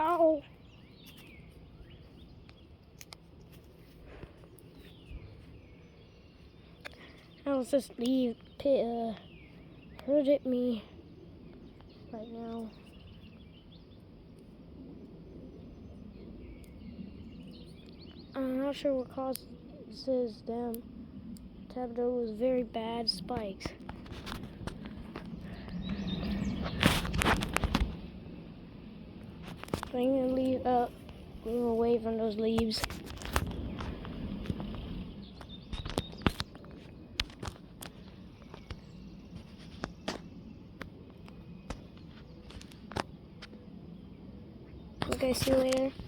Ow! How's this leaf hurted me right now? I'm not sure what causes them to have those very bad spikes. I'm gonna move away from those leaves. Okay, see you later.